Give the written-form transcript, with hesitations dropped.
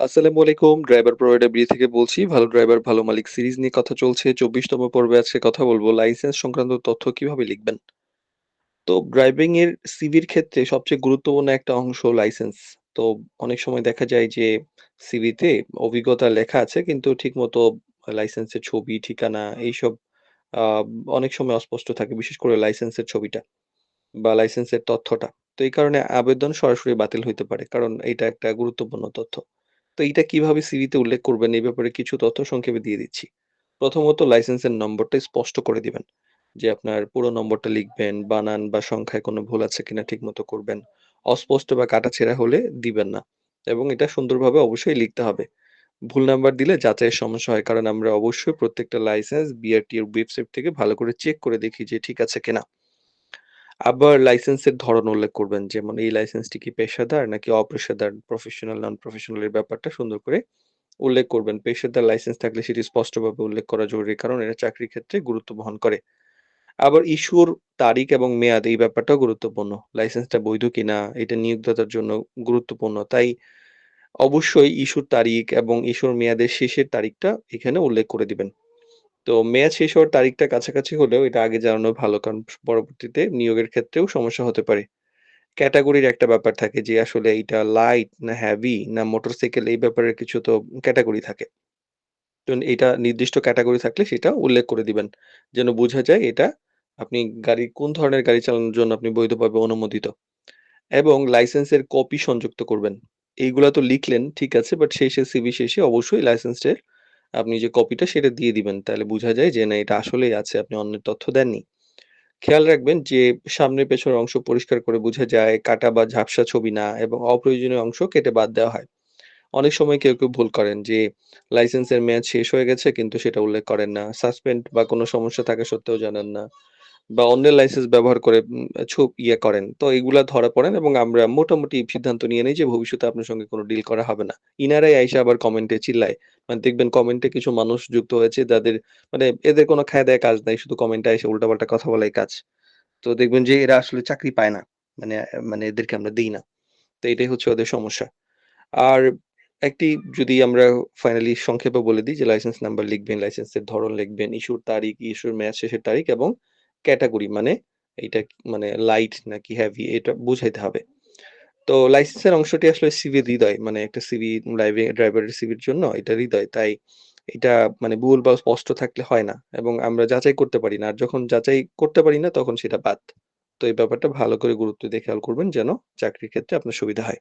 আসসালামু আলাইকুম। Driver provider B থেকে বলছি। ভালো ড্রাইভার ভালো মালিক সিরিজ নিয়ে কথা চলছে। ২৪তম পর্বে আজকে কথা বলব। লাইসেন্স সংক্রান্ত তথ্য কিভাবে লিখবেন? তো ড্রাইভিং এর সিভির ক্ষেত্রে সবচেয়ে গুরুত্বপূর্ণ একটা অংশ লাইসেন্স। তো অনেক সময় দেখা যায় যে সিভিতে অভিজ্ঞতা লেখা আছে কিন্তু ঠিকমতো লাইসেন্সের ছবি, ঠিকানা এইসব আ অনেক সময় অস্পষ্ট থাকে। বিশেষ করে লাইসেন্সের ছবিটা বা লাইসেন্সের তথ্যটা। তো এই কারণে আবেদন সরাসরি বাতিল হইতে পারে। কারণ এইটা একটা গুরুত্বপূর্ণ তথ্য। তো এইটা কিভাবে সিভিতে উল্লেখ করবেন এই ব্যাপারে কিছু তথ্য সংক্ষেপে দিয়ে দিচ্ছি। প্রথমত লাইসেন্সের নম্বরটা স্পষ্ট করে দিবেন। যে আপনার পুরো নম্বরটা লিখবেন, বানান বা সংখ্যায় কোনো ভুল আছে কিনা ঠিকমতো করবেন। অস্পষ্ট বা কাটাছেঁড়া হলে দিবেন না। এবং এটা সুন্দরভাবে অবশ্যই লিখতে হবে। ভুল নাম্বার দিলে যাচাইয়ের সমস্যা হয়। কারণ আমরা অবশ্যই প্রত্যেকটা লাইসেন্স বিআরটিএর ওয়েবসাইট থেকে ভালো করে চেক করে দেখি যে ঠিক আছে কিনা। আবার লাইসেন্সের ধরন উল্লেখ করবেন। যেমন এই লাইসেন্সটি কি পেশাদার নাকি অপেশাদার, প্রফেশনাল, নন প্রফেশনাল এর ব্যাপারটা সুন্দর করে উল্লেখ করবেন। পেশাদার লাইসেন্স থাকলে সেটি স্পষ্টভাবে উল্লেখ করা জরুরি। কারণ এটা চাকরির ক্ষেত্রে গুরুত্ব বহন করে। আবার ইস্যুর তারিখ এবং মেয়াদ এই ব্যাপারটাও গুরুত্বপূর্ণ। লাইসেন্সটা বৈধ কিনা এটা নিয়োগদাতার জন্য গুরুত্বপূর্ণ। তাই অবশ্যই ইস্যুর তারিখ এবং ইস্যুর মেয়াদের শেষের তারিখটা এখানে উল্লেখ করে দিবেন। তো মেয়াদ শেষ হওয়ার তারিখটা কাছাকাছি হলেও এটা আগে জানানো ভালো। কারণ পরবর্তীতে নিয়োগের ক্ষেত্রেও সমস্যা হতে পারে। ক্যাটেগরির একটা ব্যাপার থাকে যে আসলে এইটা লাইট না হেভি না মোটরসাইকেল এই ব্যাপারের কিছু তো ক্যাটেগরি থাকে। তো এটা নির্দিষ্ট ক্যাটেগরি থাকলে সেটা উল্লেখ করে দিবেন। যেন বোঝা যায় এটা আপনি কোন ধরনের গাড়ি চালানোর জন্য আপনি বৈধভাবে অনুমোদিত। এবং লাইসেন্সের কপি সংযুক্ত করবেন। এইগুলা তো লিখলেন ঠিক আছে বাট শেষে সিভি শেষে অবশ্যই লাইসেন্সের আপনি যে কপিটা সেটা দিয়ে দিবেন। তাহলে বুঝা যায় যে না এটা আসলেই আছে আপনি অন্যের তথ্য দেননি। খেয়াল রাখবেন যে সামনের পেছনের অংশ পরিষ্কার করে বোঝা যায়, কাটা বা ঝাপসা ছবি না এবং অপ্রয়োজনীয় অংশ কেটে বাদ দেওয়া হয়। অনেক সময় কেউ ভুল করেন যে লাইসেন্সের মেয়াদ শেষ হয়ে গেছে কিন্তু সেটা উল্লেখ করেন না। সাসপেন্ড বা কোনো সমস্যা থাকা সত্ত্বেও জানান না। বা অন্যের লাইসেন্স ব্যবহার করে করেন। তো এগুলা ধরা পড়েন এবং আমরা মোটামুটি সিদ্ধান্ত নিয়ে নেই যে ভবিষ্যতে আপনার সঙ্গে কোনো ডিল করা হবে না। ইনারাই আইসা আবার কমেন্টে চিল্লায়। মানে দেখবেন কমেন্টে কিছু মানুষ যুক্ত হয়েছে যাদের মানে এদের কোনো খায়-দায় কাজ নাই। শুধু কমেন্টে এসে উল্টাপাল্টা কথা বলাই কাজ। তো দেখবেন যে এরা আসলে চাকরি পায় না। মানে মানে এদেরকে আমরা দেই না। তো এটাই হচ্ছে ওদের সমস্যা। আর একটি যদি আমরা ফাইনালি সংক্ষেপে বলে দিই যে লাইসেন্স নাম্বার লিখবেন, লাইসেন্সের ধরন লিখবেন, ইস্যুর তারিখ, ইস্যুর মেয়াদ শেষের তারিখ এবং ক্যাটেগরি মানে এইটা মানে লাইট নাকি হেভি এটা বুঝাইতে হবে। তো লাইসেন্সের অংশটি আসলে সিভির হৃদয়। মানে একটা সিভি ড্রাইভারের সিভির জন্য এটা হৃদয়। তাই এটা মানে ভুল বা স্পষ্ট থাকলে হয় না এবং আমরা যাচাই করতে পারি না। আর যখন যাচাই করতে পারি না তখন সেটা বাদ। তো এই ব্যাপারটা ভালো করে গুরুত্ব দিয়ে খেয়াল করবেন যেন চাকরির ক্ষেত্রে আপনার সুবিধা হয়।